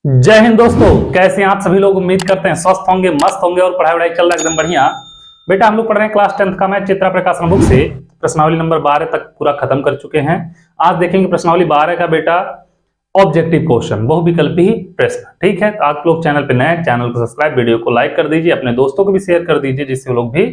जय हिंद दोस्तों, कैसे हैं आप सभी लोग। उम्मीद करते हैं स्वस्थ होंगे, मस्त होंगे और पढ़ाई वढ़ाई चल रहा है एकदम बढ़िया। बेटा हम लोग पढ़ रहे हैं क्लास 10th का मैथ चित्रा प्रकाशन बुक से प्रश्नावली नंबर 12 तक पूरा खत्म कर चुके हैं। आज देखेंगे प्रश्नावली 12 का बेटा ऑब्जेक्टिव क्वेश्चन, बहुविकल्पी प्रश्न। ठीक है, तो आप लोग चैनल पे नए, चैनल को सब्सक्राइब, वीडियो को लाइक कर दीजिए, अपने दोस्तों को भी शेयर कर दीजिए जिससे वो लोग भी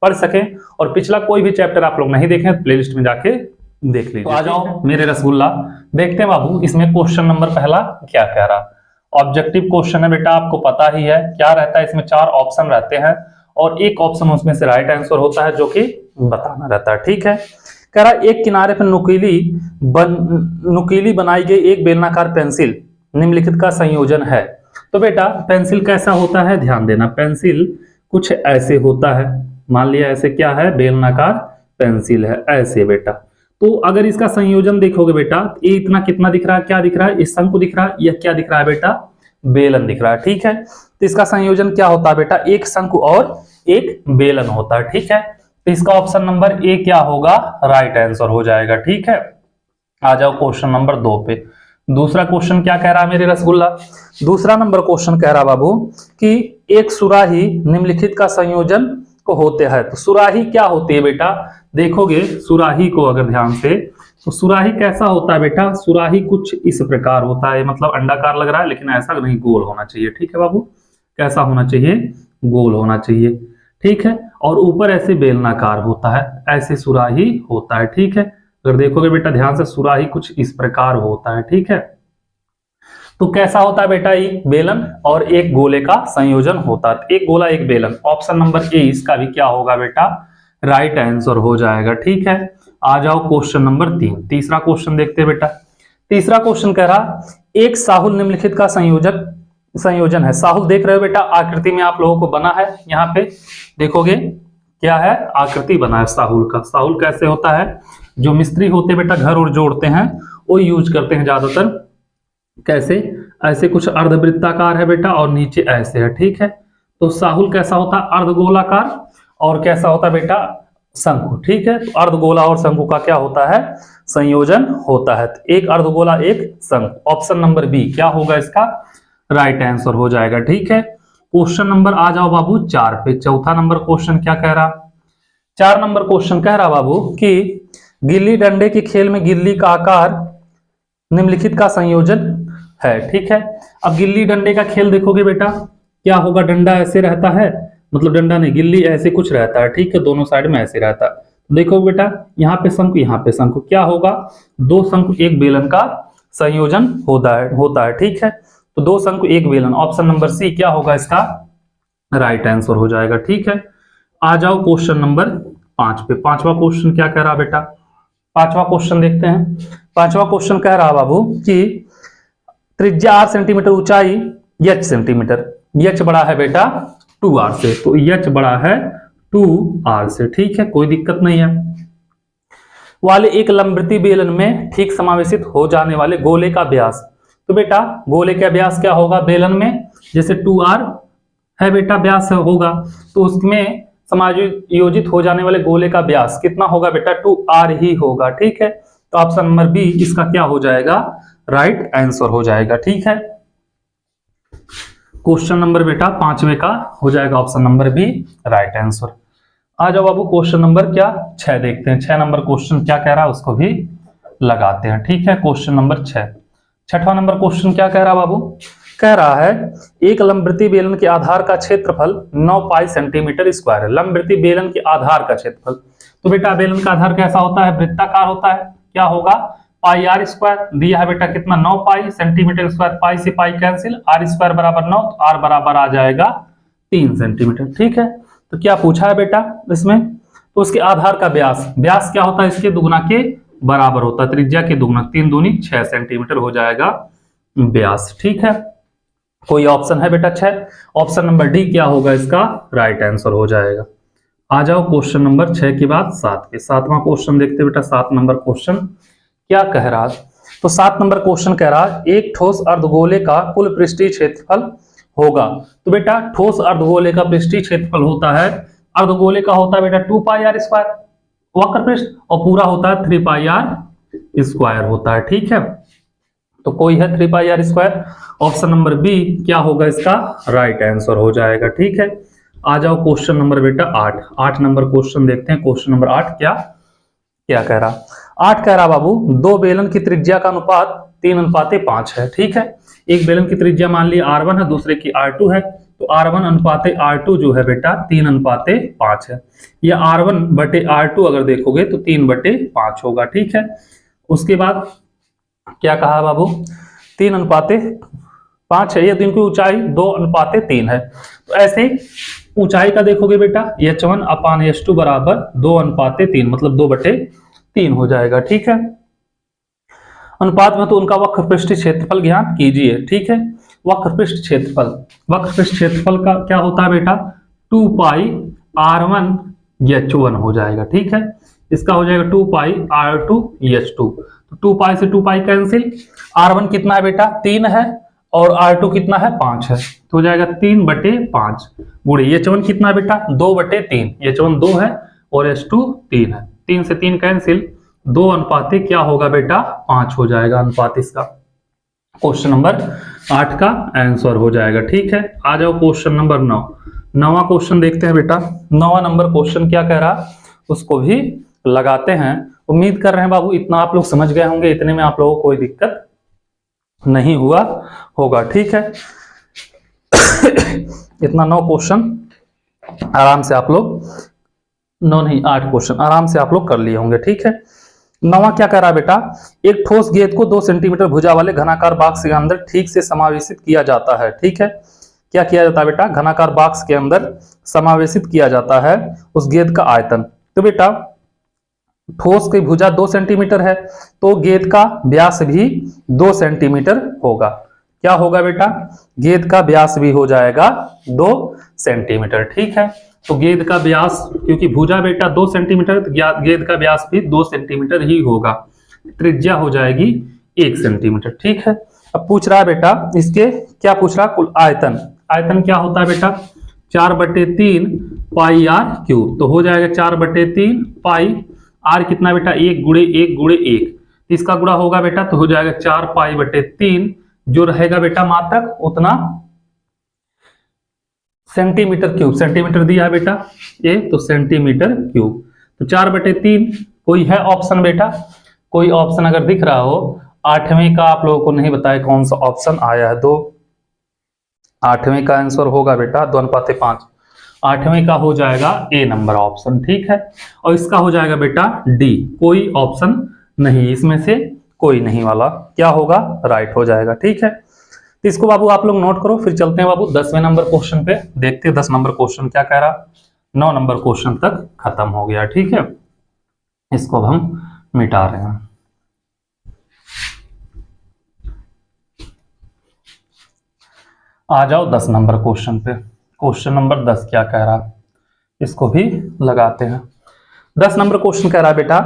पढ़ सकें। और पिछला कोई भी चैप्टर आप लोग नहीं देखें तो प्लेलिस्ट में जाके देख लीजिए। तो आ जाओ मेरे रसगुल्ला, देखते हैं बाबू इसमें क्वेश्चन नंबर पहला क्या कह रहा। ऑब्जेक्टिव क्वेश्चन है बेटा, आपको पता ही है क्या रहता है। इसमें 4 ऑप्शन रहते हैं और एक ऑप्शन उसमें से राइट आंसर होता है जो कि बताना रहता है। ठीक है, कह रहा एक किनारे पर नुकीली बनाई गई एक बेलनाकार पेंसिल निम्नलिखित का संयोजन है। तो बेटा पेंसिल कैसा होता है, ध्यान देना। पेंसिल कुछ ऐसे होता है, मान लिया ऐसे क्या है, बेलनाकार पेंसिल है ऐसे बेटा। तो अगर इसका संयोजन देखोगे बेटा, ये इतना कितना दिख रहा है, क्या दिख रहा है, इस शंकु दिख रहा है, यह क्या दिख रहा है बेटा, बेलन दिख रहा है। ठीक है, तो इसका संयोजन क्या होता है बेटा, एक शंकु और एक बेलन होता है। ठीक है, तो इसका ऑप्शन नंबर ए क्या होगा, राइट आंसर हो जाएगा। ठीक है, आ जाओ क्वेश्चन नंबर 2 पे। दूसरा क्वेश्चन क्या कह रहा है मेरे रसगुल्ला, दूसरा नंबर क्वेश्चन कह रहा बाबू कि एक सुराही निम्नलिखित का संयोजन को होते हैं। तो सुराही क्या होती है बेटा, देखोगे सुराही को अगर ध्यान से, तो सुराही कैसा होता है बेटा, सुराही कुछ इस प्रकार होता है, मतलब अंडाकार लग रहा है लेकिन ऐसा नहीं, गोल होना चाहिए। ठीक है बाबू, कैसा होना चाहिए, गोल होना चाहिए। ठीक है, और ऊपर ऐसे बेलनाकार होता है, ऐसे सुराही होता है। ठीक है, अगर देखोगे बेटा ध्यान से, सुराही कुछ इस प्रकार होता है। ठीक है, तो कैसा होता है बेटा, एक बेलन और एक गोले का संयोजन होता है। एक गोला एक बेलन, ऑप्शन नंबर ए इसका भी क्या होगा बेटा, राइट आंसर हो जाएगा। ठीक है, आ जाओ क्वेश्चन नंबर 3। तीसरा क्वेश्चन देखते हैं बेटा। तीसरा क्वेश्चन कह रहा एक साहुल निम्नलिखित का संयोजन है। साहुल देख रहे हो बेटा, आकृति में आप लोगों को बना है, यहाँ पे देखोगे क्या है, आकृति बना है साहुल का। साहुल कैसे होता है, जो मिस्त्री होते हैं बेटा, घर और जोड़ते हैं, वो यूज करते हैं ज्यादातर। कैसे, ऐसे कुछ अर्धवृत्ताकार है बेटा और नीचे ऐसे है। ठीक है, तो साहुल कैसा होता है, अर्धगोलाकार, और कैसा होता है बेटा, शंकु। ठीक है, तो अर्धगोला और शंकु का क्या होता है, संयोजन होता है। तो एक अर्धगोला एक शंकु, ऑप्शन नंबर बी क्या होगा इसका, राइट आंसर हो जाएगा। ठीक है, क्वेश्चन नंबर आ जाओ बाबू 4 पे। चौथा नंबर क्वेश्चन क्या कह रहा, 4 नंबर क्वेश्चन कह रहा बाबू कि गिल्ली डंडे के खेल में गिल्ली का आकार निम्नलिखित का संयोजन है। ठीक है, अब गिल्ली डंडे का खेल देखोगे बेटा, क्या होगा, डंडा ऐसे रहता है, मतलब डंडा नहीं, गिल्ली ऐसे कुछ रहता है। ठीक है, दोनों साइड में ऐसे रहता है। देखो बेटा, यहाँ पे शंकु, यहाँ पे शंकु, क्या होगा, दो शंकु एक बेलन का संयोजन होता है। ठीक है, तो दो शंकु एक बेलन, ऑप्शन नंबर सी क्या होगा इसका, राइट आंसर हो जाएगा। ठीक है, आ जाओ क्वेश्चन नंबर 5 पे। पांचवा क्वेश्चन क्या कह रहा बेटा, पांचवा क्वेश्चन देखते हैं। पांचवा क्वेश्चन कह रहा बाबू कि त्रिज्या 8 सेंटीमीटर, ऊंचाई h सेंटीमीटर, h बड़ा है बेटा 2r से, तो h बड़ा है 2r से। ठीक है, कोई दिक्कत नहीं है। वाले एक लंबवृत्तीय बेलन में ठीक समावेशित हो जाने वाले गोले का व्यास, तो बेटा गोले का व्यास क्या होगा, बेलन में जैसे 2r है बेटा व्यास होगा, तो उसमें समायोजित हो जाने वाले गोले का व्यास कितना होगा बेटा, 2r ही होगा। ठीक है, तो ऑप्शन नंबर बी इसका क्या हो जाएगा, राइट आंसर हो जाएगा। ठीक है, क्वेश्चन नंबर बेटा 5वें का हो जाएगा option number B, right answer. आ जाओ बाबू क्वेश्चन नंबर क्या 6 देखते हैं। 6 नंबर क्वेश्चन क्या कह रहा है उसको भी लगाते हैं। ठीक है, क्वेश्चन नंबर 6, छठवां नंबर क्वेश्चन क्या कह रहा बाबू, कह रहा है एक लंबवृत्तीय बेलन के आधार का क्षेत्रफल 9 पाई सेंटीमीटर स्क्वायर है। लंबवृत्तीय बेलन के आधार का क्षेत्रफल, तो बेटा बेलन का आधार कैसा होता है, वृत्ताकार होता है, क्या होगा, पाई आर स्क्वायर दिया है बेटा, कितना 9 पाई सेंटीमीटर स्क्वायर, पाई से पाई कैंसिल, आर स्क्वायर बराबर 9, तो आर बराबर आ जाएगा 3 सेंटीमीटर। ठीक है, तो क्या पूछा है बेटा इसमें, तो उसके आधार का व्यास, व्यास क्या होता है, इसके दुगुना के बराबर होता है, त्रिज्या के दुगुना, 3 दूनी 6 सेंटीमीटर हो जाएगा व्यास। ठीक है, कोई ऑप्शन है बेटा 6, ऑप्शन नंबर डी क्या होगा इसका, राइट आंसर हो जाएगा। आ जाओ क्वेश्चन नंबर 6 के बाद 7 पे। 7वां क्वेश्चन देखते बेटा। 7 नंबर क्वेश्चन क्या कह रहा, तो 7 नंबर क्वेश्चन कह रहा एक ठोस अर्धगोले का कुल पृष्ठीय क्षेत्रफल होगा। तो बेटा ठोस अर्धगोले का पृष्ठीय क्षेत्रफल होता है, अर्धगोले का होता है बेटा 2 पाई आर स्क्वायर वक्र पृष्ठ, और पूरा होता है 3 पाई आर स्क्वायर होता है। ठीक है, तो कोई है 3 pi r square. Option number B क्या होगा इसका राइट आंसर हो जाएगा। ठीक है, आ जाओ क्वेश्चन नंबर बेटा 8। 8 नंबर क्वेश्चन देखते हैं। क्वेश्चन नंबर 8 क्या क्या कह रहा। 8 कह रहा बाबू, दो बेलन की त्रिज्या का अनुपात 3:5 है। ठीक है, एक बेलन की त्रिज्या मान ली R1 है, दूसरे की R2 है, तो R1 अनुपाते R2 जो है बेटा 3:5 है। या R1 बटे R2 अगर देखोगे तो 3/5 होगा। ठीक है, उसके बाद क्या कहा बाबू, 3:5 है। ये दिन की ऊंचाई 2:3 है। तो ऐसे ऊंचाई का देखोगे बेटा h1/h2 बराबर 2:3, मतलब 2/3 हो जाएगा। ठीक है, अनुपात में तो उनका वक्र पृष्ठ क्षेत्रफल ज्ञात कीजिए। ठीक है, वक्र पृष्ठ क्षेत्रफल का क्या होता है बेटा 2 पाई R1h1 हो जाएगा। ठीक है, इसका हो जाएगा 2 पाई R2h2। तो 2 पाई से 2 पाई कैंसिल। R1 कितना है बेटा 3 है और R2 कितना है 5 है, तो हो जाएगा 3/5 गुणे h1 कितना है बेटा 2/3। h1 2 है और h2 3 है, 3 से 3 कैंसिल, 2 क्या होगा बेटा 5 हो जाएगा अनुपात इसका। क्वेश्चन नंबर 8 का आंसर हो जाएगा। ठीक है, आ जाओ क्वेश्चन नंबर 9। 9वां क्वेश्चन देखते हैं बेटा। 9वां नंबर क्वेश्चन क्या कह रहा उसको भी लगाते हैं। उम्मीद कर रहे हैं बाबू इतना आप लोग समझ गए होंगे, इतने में आप लोगों को कोई दिक्कत नहीं हुआ होगा। ठीक है, इतना 9 क्वेश्चन आराम से आप लोग 9 नहीं 8 क्वेश्चन आराम से आप लोग कर लिए होंगे। ठीक है, 9वां क्या कह रहा है बेटा, एक ठोस गेंद को 2 सेंटीमीटर भुजा वाले घनाकार बॉक्स के अंदर ठीक से समावेशित किया जाता है। ठीक है, क्या किया जाता है बेटा घनाकार बॉक्स के अंदर समावेशित किया जाता है उस गेंद का आयतन। तो बेटा ठोस की भुजा 2 सेंटीमीटर है, तो गेंद का व्यास भी 2 सेंटीमीटर होगा। क्या होगा बेटा गेंद का व्यास भी हो जाएगा 2 सेंटीमीटर। ठीक है, तो गेंद का व्यास क्योंकि भुजा बेटा 2 सेंटीमीटर, तो गेंद का व्यास भी 2 सेंटीमीटर ही होगा। त्रिज्या हो जाएगी 1 सेंटीमीटर। ठीक है, अब पूछ रहा है बेटा इसके क्या पूछ रहा है कुल आयतन। आयतन क्या होता है बेटा 4/3 पाई आर क्यूब, तो हो जाएगा 4/3 पाई आर कितना बेटा 1 गुणे 1 गुणे 1, इसका गुणा होगा बेटा तो हो जाएगा 4 पाई/3, जो रहेगा बेटा मात्रक उतना सेंटीमीटर क्यूब। सेंटीमीटर दिया है बेटा ये, तो सेंटीमीटर क्यूब। तो 4/3 कोई है ऑप्शन बेटा, कोई ऑप्शन अगर दिख रहा हो 8वें का आप लोगों को नहीं बताया कौन सा ऑप्शन आया है। 2 8वें का आंसर होगा बेटा 2:5। 8वें का हो जाएगा ए नंबर ऑप्शन। ठीक है, और इसका हो जाएगा बेटा डी, कोई ऑप्शन नहीं इसमें से कोई नहीं वाला क्या होगा राइट हो जाएगा। ठीक है, तो इसको बाबू आप लोग नोट करो, फिर चलते हैं बाबू 10वें नंबर क्वेश्चन पे, देखते हैं 10 नंबर क्वेश्चन क्या कह रहा। 9 नंबर क्वेश्चन तक खत्म हो गया। ठीक है, इसको अब हम मिटा रहे हैं। आ जाओ 10 नंबर क्वेश्चन पे। क्वेश्चन नंबर 10 क्या कह रहा इसको भी लगाते हैं। 10 नंबर क्वेश्चन कह रहा है बेटा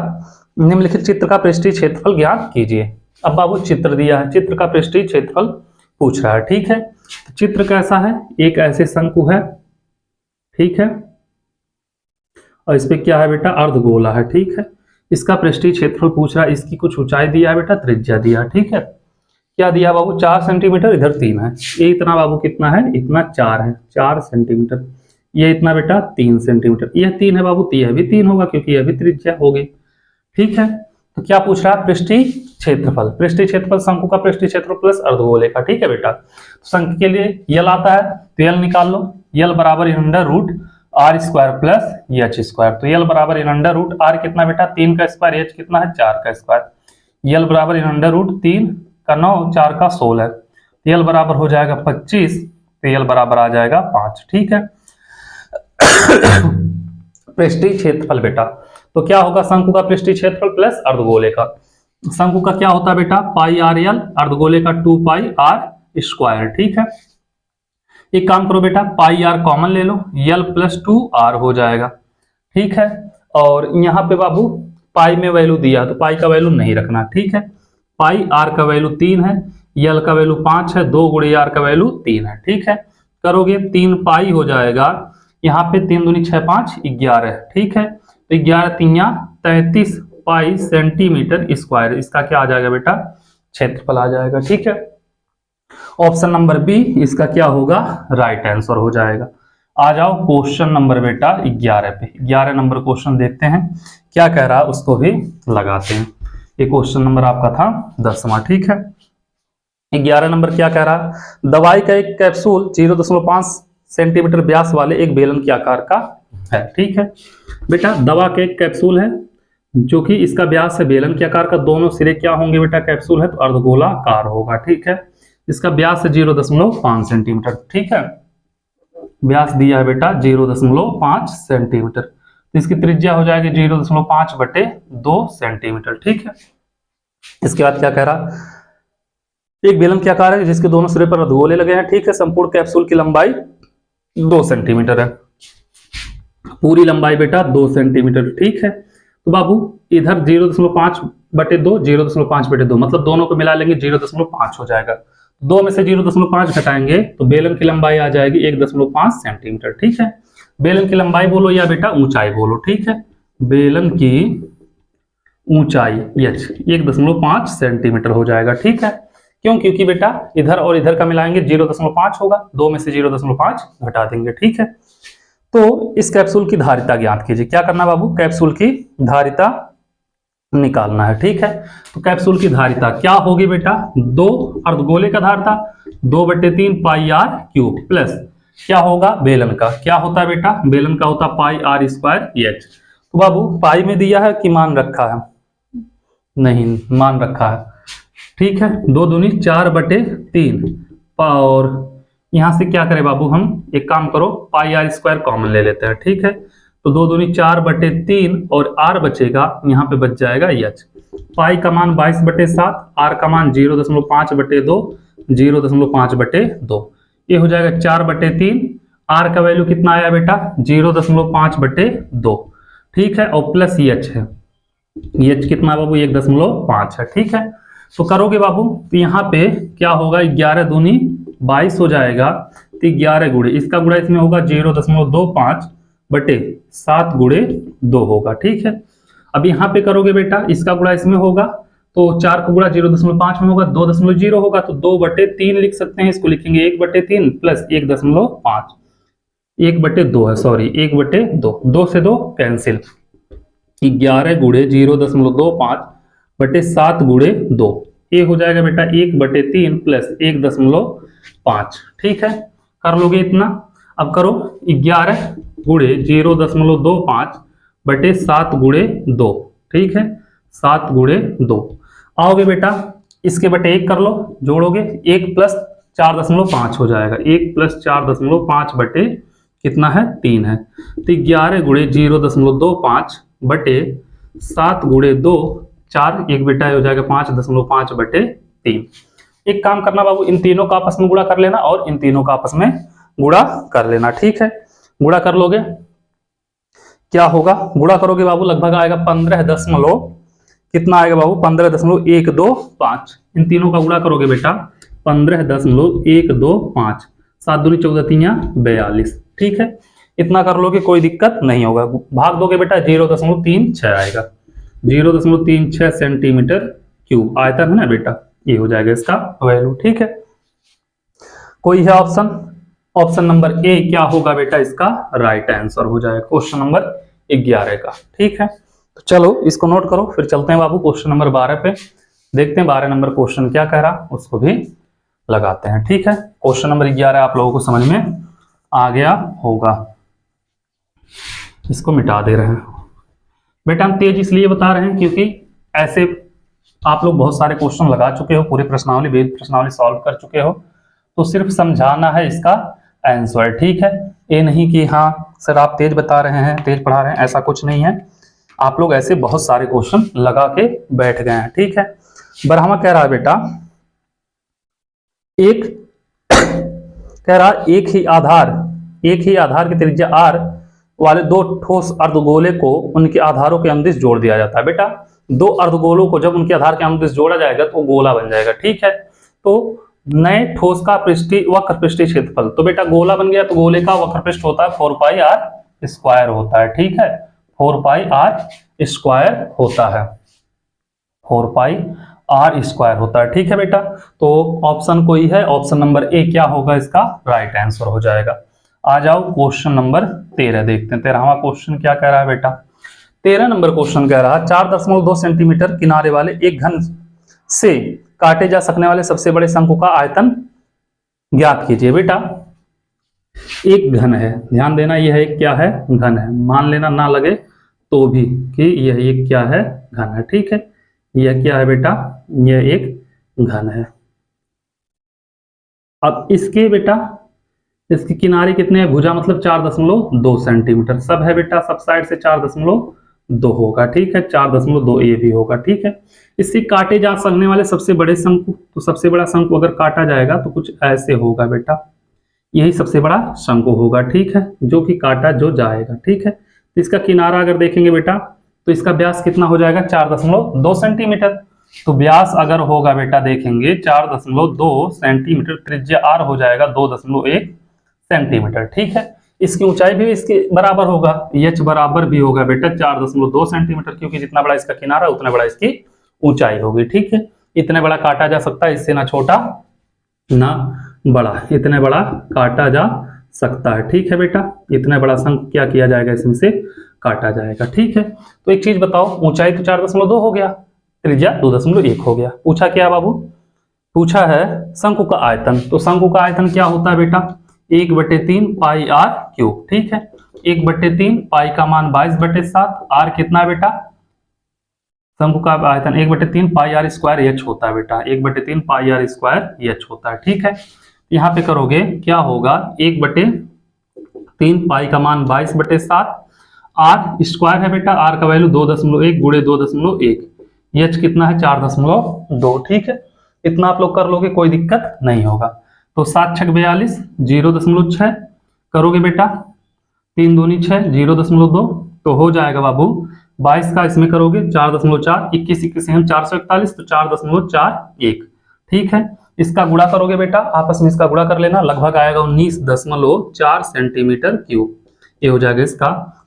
निम्नलिखित चित्र का पृष्ठीय क्षेत्रफल ज्ञात कीजिए। अब बाबू चित्र दिया है, चित्र का पृष्ठीय क्षेत्रफल पूछ रहा है। ठीक है, तो चित्र कैसा है, एक ऐसे शंकु है। ठीक है, और इस पे क्या है बेटा अर्धगोला है। ठीक है, इसका पृष्ठीय क्षेत्रफल पूछ रहा है, इसकी कुछ ऊंचाई दिया है बेटा, त्रिज्या दिया है। ठीक है, क्या दिया बाबू 4 सेंटीमीटर, इधर 3 है, ये इतना बाबू कितना है, इतना 4 है, 4 सेंटीमीटर। ये इतना बेटा 3 सेंटीमीटर, यह 3 है बाबू, तो यह भी 3 होगा क्योंकि यह भी त्रिज्या हो गई। ठीक है, तो क्या पूछ रहा है पृष्ठीय क्षेत्रफल। पृष्ठीय क्षेत्रफल शंकु का पृष्ठीय क्षेत्रफल प्लस अर्धगोले का। ठीक है बेटा, तो शंकु के लिए यल आता है तो यल निकाल लो, यल बराबर √r² प्लस h²। तो यल बराबर √r कितना बेटा 3 का स्क्वायर, h कितना है 4 का स्क्वायर, यल बराबर √3 का 9, 4 का 16 है, तो यल बराबर हो जाएगा 25, तो यल बराबर आ जाएगा 5। ठीक है, पृष्ठीय क्षेत्रफल बेटा तो क्या होगा शंकु का पृष्ठीय क्षेत्रफल प्लस अर्धगोले का। शंकु का क्या होता है बेटा पाई आर यल, अर्धगोले का 2 पाई आर स्क्वायर। ठीक है, एक काम करो बेटा पाई आर कॉमन ले लो, यल प्लस 2 आर हो जाएगा। ठीक है, और यहाँ पे बाबू पाई में वैल्यू दिया तो पाई का वैल्यू नहीं रखना। ठीक है, पाई आर का वैल्यू 3 है, यल का वैल्यू 5 है, 2 गुणे आर का वैल्यू 3 है। ठीक है, करोगे 3 पाई हो जाएगा, यहाँ पे 3 दूनी 6 5 11। ठीक है, तो 11 3 33 पाई सेंटीमीटर स्क्वायर, इसका क्या आ जाएगा बेटा क्षेत्रफल आ जाएगा। ठीक है, ऑप्शन नंबर बी इसका क्या होगा, राइट आंसर हो जाएगा। आ जाओ क्वेश्चन नंबर बेटा 11 पे। 11 नंबर क्वेश्चन देखते हैं क्या कह रहा है, उसको भी लगाते हैं। ये क्वेश्चन नंबर आपका था 10वां। ठीक है, 11 नंबर क्या कह रहा है, दवाई का एक कैप्सूल 0.5 सेंटीमीटर व्यास वाले एक बेलन के आकार का है। ठीक है बेटा, दवा के एक कैप्सूल है जो कि इसका व्यास है बेलन के आकार का, दोनों सिरे क्या होंगे बेटा, कैप्सूल है तो अर्धगोलाकार होगा। ठीक है, इसका व्यास है 0.5 सेंटीमीटर। ठीक है, व्यास दिया है बेटा 0.5 सेंटीमीटर, तो इसकी त्रिज्या हो जाएगी 0.5/2 सेंटीमीटर। ठीक है, इसके बाद क्या कह रहा, एक बेलन के आकार है जिसके दोनों सिरे पर अर्धगोले लगे हैं। ठीक है, संपूर्ण कैप्सूल की लंबाई 2 सेंटीमीटर है, पूरी लंबाई बेटा 2 सेंटीमीटर। ठीक है, तो बाबू इधर 0.5/2 0.5/2 मतलब दोनों को मिला लेंगे 0.5 हो जाएगा। 2 में से 0.5 घटाएंगे तो बेलन की लंबाई आ जाएगी 1.5 सेंटीमीटर। ठीक है, बेलन की लंबाई बोलो या बेटा ऊंचाई बोलो। ठीक है, बेलन की ऊंचाई h 1.5 सेंटीमीटर हो जाएगा। ठीक है, क्यों, क्योंकि बेटा इधर और इधर का मिलाएंगे 0.5 होगा, 2 में से 0.5 घटा देंगे। ठीक है, तो इस कैप्सूल की धारिता ज्ञात कीजिए। क्या करना बाबू, कैप्सूल की धारिता निकालना है। ठीक है, तो कैप्सूल की धारिता क्या होगी बेटा, 2 अर्धगोले का धारिता 2/3 पाई r क्यूब प्लस क्या होगा बेलन का, क्या होता है बेटा, बेलन का होता पाई r² h। तो बाबू पाई में दिया है कि मान रखा है, नहीं मान रखा है। ठीक है, 2 दूनी 4/3 और यहां से क्या करें बाबू, हम एक काम करो पाई r² कॉमन ले लेते हैं। ठीक है, तो 2 दूनी 4/3 और r बचेगा, यहाँ पे बच जाएगा h। पाई का मान 22/7, r का मान 0.5/2 0.5/2, ये हो जाएगा 4/3। r का वैल्यू कितना आया बेटा 0.5/2। ठीक है, और प्लस h है, h कितना बाबू 1.5 है। ठीक है, तो करोगे बाबू तो यहाँ पे क्या होगा 11 दूनी 22 हो जाएगा, तो 11 गुणे इसका गुणा इसमें होगा 0.25/7 गुणे 2 होगा। ठीक है, अब यहाँ पे करोगे बेटा इसका गुणा इसमें होगा, तो 4 का गुणा 0.5 में होगा 2.0 होगा, तो 2/3 लिख सकते हैं, इसको लिखेंगे 1/3 प्लस 1.5 1/2 है, सॉरी 1/2, 2 से 2 कैंसिल, 11 गुणे 0.25/7 गुणे 2, ये हो जाएगा बेटा 1/3 प्लस 1.5। ठीक है, कर लोगे इतना। अब करो 11 गुणे 0.25/7 गुणे 2। ठीक है, 7 गुणे 2 आओगे बेटा, इसके बटे 1 कर लो, जोड़ोगे 1 प्लस 4.5 हो जाएगा, 1 प्लस 4.5 बटे कितना है 3 है, तो 11 गुणे 0.25/7 गुणे 2 4, एक बेटा हो जाएगा 5.5/3। एक काम करना बाबू, इन तीनों का आपस में गुणा कर लेना और इन तीनों का आपस में गुणा कर लेना। ठीक है, गुणा कर लोगे क्या होगा, गुणा करोगे बाबू लगभग आएगा 15 कितना आएगा बाबू 15.125। इन तीनों का गुणा करोगे बेटा 15.125, 7 दूनी 14 3 42। ठीक है, इतना कर लोगे कोई दिक्कत नहीं होगा। भाग दोगे बेटा 0.36 आएगा, 0.36 सेंटीमीटर क्यूब आयतन है ना बेटा, ये हो जाएगा इसका वैल्यू। ठीक है, कोई है ऑप्शन, ऑप्शन नंबर ए क्या होगा बेटा इसका राइट आंसर हो जाएगा क्वेश्चन नंबर 11 का। ठीक है, तो चलो इसको नोट करो, फिर चलते हैं बाबू क्वेश्चन नंबर 12 पे, देखते हैं 12 नंबर क्वेश्चन क्या कह रहा उसको भी लगाते हैं। ठीक है, क्वेश्चन नंबर 11 आप लोगों को समझ में आ गया होगा, इसको मिटा दे रहे हैं बेटा। हम तेज इसलिए बता रहे हैं क्योंकि ऐसे आप लोग बहुत सारे क्वेश्चन लगा चुके हो, पूरे प्रश्नावली वेद प्रश्नावली सॉल्व कर चुके हो, तो सिर्फ समझाना है इसका आंसर। ठीक है, ये नहीं कि हाँ सर आप तेज बता रहे हैं तेज पढ़ा रहे हैं, ऐसा कुछ नहीं है। आप लोग ऐसे बहुत सारे क्वेश्चन लगा के बैठ गए हैं। ठीक है, बरहमा कह रहा है बेटा एक कह रहा एक ही आधार की त्रिज्या r वाले 2 ठोस अर्धगोले को उनके आधारों के अनुदिश जोड़ दिया जाता है। बेटा 2 अर्धगोलों को जब उनके आधार के अनुदिश जोड़ा जाएगा तो गोला बन जाएगा। ठीक है, तो नए ठोस का वक्र पृष्ठीय क्षेत्रफल, तो बेटा गोला बन गया तो गोले का वक्र पृष्ठ होता है 4πr² होता है। ठीक है, 4πr² होता है, 4πr² आर स्क्वायर होता है। ठीक है बेटा, तो ऑप्शन कोई है, ऑप्शन नंबर ए क्या होगा इसका राइट आंसर हो जाएगा। आ जाओ क्वेश्चन नंबर 13 देखते हैं। 13वां क्वेश्चन क्या कह रहा है बेटा। 13 नंबर क्वेश्चन कह रहा है 4.2 सेंटीमीटर किनारे वाले एक घन से काटे जा सकने वाले सबसे बड़े शंकु का आयतन ज्ञात कीजिए। बेटा एक घन है, ध्यान देना यह एक क्या है घन है, मान लेना ना लगे तो भी कि यह एक क्या है घन है। ठीक है, यह क्या है बेटा, यह एक घन है। अब इसके बेटा इसके किनारे कितने हैं, भुजा मतलब 4.2 सेंटीमीटर, सब है बेटा, सब साइड से 4.2 होगा। ठीक है, 4.2 ये भी होगा। ठीक है, इससे काटे जा सकने वाले सबसे बड़े शंकु, तो सबसे बड़ा शंकु अगर काटा जाएगा तो कुछ ऐसे होगा बेटा, यही सबसे बड़ा शंकु होगा। ठीक है, जो कि काटा जो जाएगा। ठीक है, तो इसका किनारा अगर देखेंगे बेटा तो इसका व्यास कितना हो जाएगा 4.2 सेंटीमीटर। तो व्यास अगर होगा बेटा देखेंगे 4.2 सेंटीमीटर, त्रिज्या आर हो जाएगा 2.1 सेंटीमीटर। ठीक है, इसकी ऊंचाई भी इसके बराबर होगा, एच बराबर भी होगा बेटा 4.2 सेंटीमीटर, क्योंकि जितना बड़ा इसका किनारा उतना बड़ा इसकी ऊंचाई होगी। ठीक है, इतने बड़ा काटा जा सकता है, इससे ना छोटा ना बड़ा, इतने बड़ा काटा जा सकता है। ठीक है बेटा, इतने बड़ा शंकु क्या किया जाएगा, इसमें से काटा जाएगा। ठीक है, तो एक चीज बताओ, ऊंचाई तो 4.2 हो गया, त्रिज्या 2.1 हो गया। पूछा क्या बाबू, पूछा है शंकु का आयतन। तो शंकु का आयतन क्या होता है बेटा 1/3 पाई आर क्यूब। ठीक है, 1/3 पाई का मान 22/7, आर कितना है बेटा, शंकु का आयतन 1/3 पाई आर स्क्वायर एच होता है बेटा, 1/3 पाई आर स्क्वायर एच होता है। ठीक है, यहाँ पे करोगे क्या होगा 1/3 पाई का मान 22/7, आर स्क्वायर है बेटा, आर का वैल्यू 2.1 गुणे 2.1, एच कितना है 4.2। ठीक है, इतना आप लोग कर लोगे, कोई दिक्कत नहीं होगा। तो 7 6 42, 0.6 करोगे बेटा, 3 दूनी 6, 0.2, तो हो जाएगा बाबू 22 का इसमें करोगे 4.4, 21 21 हम 441, तो 4.41। ठीक है, इसका गुणा करोगे बेटा, आपस में इसका गुणा कर लेना, लगभग आएगा 19.4 सेंटीमीटर क्यूब। ये हो जाएगा इसका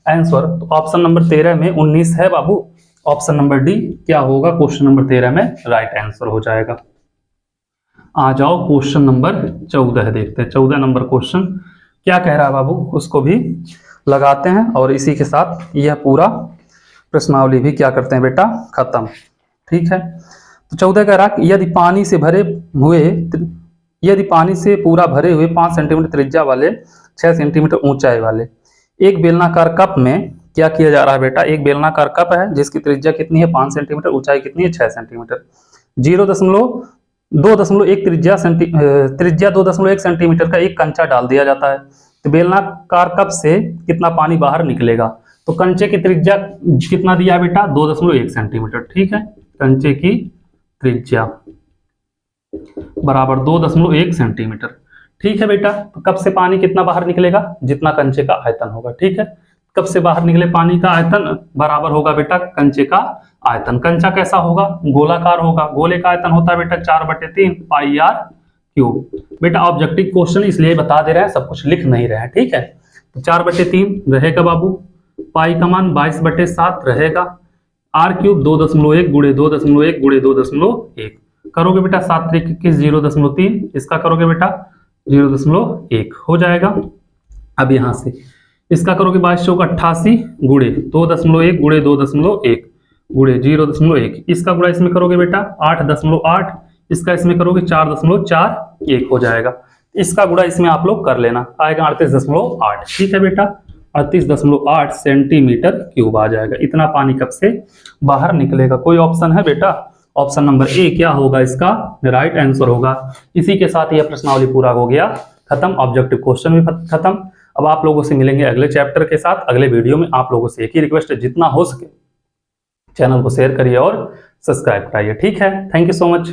आंसर। तो ऑप्शन नंबर 13 में 19 है बाबू, ऑप्शन नंबर डी क्या होगा क्वेश्चन नंबर 13 में राइट आंसर हो जाएगा। आ जाओ क्वेश्चन नंबर 14 देखते हैं। 14 नंबर क्वेश्चन क्या कह रहा है बाबू, उसको भी लगाते हैं और इसी के साथ यह पूरा प्रश्नावली भी क्या करते हैं बेटा खत्म। ठीक है, तो 14 कह रहा कि यदि पानी से पूरा भरे हुए 5 सेंटीमीटर त्रिज्या वाले 6 सेंटीमीटर ऊंचाई वाले एक बेलनाकार कप में क्या किया जा रहा है बेटा, एक बेलनाकार कप है जिसकी त्रिज्या कितनी है 5 सेंटीमीटर, ऊंचाई कितनी है 6 सेंटीमीटर, 2.1 त्रिज्या 2.1 सेंटीमीटर का एक कंचा डाल दिया जाता है। तो बेलनाकार कप से कितना पानी बाहर निकलेगा, तो कंचे की त्रिज्या कितना दिया है बेटा 2.1 सेंटीमीटर। ठीक है, कंचे की त्रिज्या बराबर 2.1 सेंटीमीटर। ठीक है बेटा, तो कप से पानी कितना बाहर निकलेगा, जितना कंचे का आयतन होगा। ठीक है, कप से बाहर निकले पानी का आयतन बराबर होगा बेटा कंचे का आयतन। कंचा कैसा होगा, गोलाकार होगा, गोले का आयतन होता है बेटा 4/3 पाई आर क्यूब। बेटा ऑब्जेक्टिव क्वेश्चन इसलिए बता दे रहे हैं, सब कुछ लिख नहीं रहे हैं। ठीक है, तो 4/3 रहेगा बाबू, पाई का मान 22/7 रहेगा, आर क्यूब 2.1 गुणे 2.1 गुणे 2.1 करोगे बेटा 7 3 21 0.3, इसका करोगे बेटा 0.1 हो जाएगा। अब यहां से इसका करोगे 22 चौक 88 गुणे 2.1 गुणे 2.1 गुणे 0.1, इसका गुणा इसमें करोगे बेटा 8.8, इसका इसमें करोगे 4.41 हो जाएगा। इसका गुणा इसमें आप लोग कर लेना, आएगा 38.8। ठीक है बेटा, 38.8 सेंटीमीटर क्यूब आ जाएगा। इतना पानी कप से बाहर निकलेगा। कोई ऑप्शन है बेटा, ऑप्शन नंबर ए क्या होगा इसका राइट आंसर होगा। इसी के साथ यह प्रश्नावली पूरा हो गया खत्म, ऑब्जेक्टिव क्वेश्चन भी खत्म। अब आप लोगों से मिलेंगे अगले चैप्टर के साथ अगले वीडियो में। आप लोगों से एक ही रिक्वेस्ट है, जितना हो सके चैनल को शेयर करिए और सब्सक्राइब कराइए। ठीक है, थैंक यू सो मच।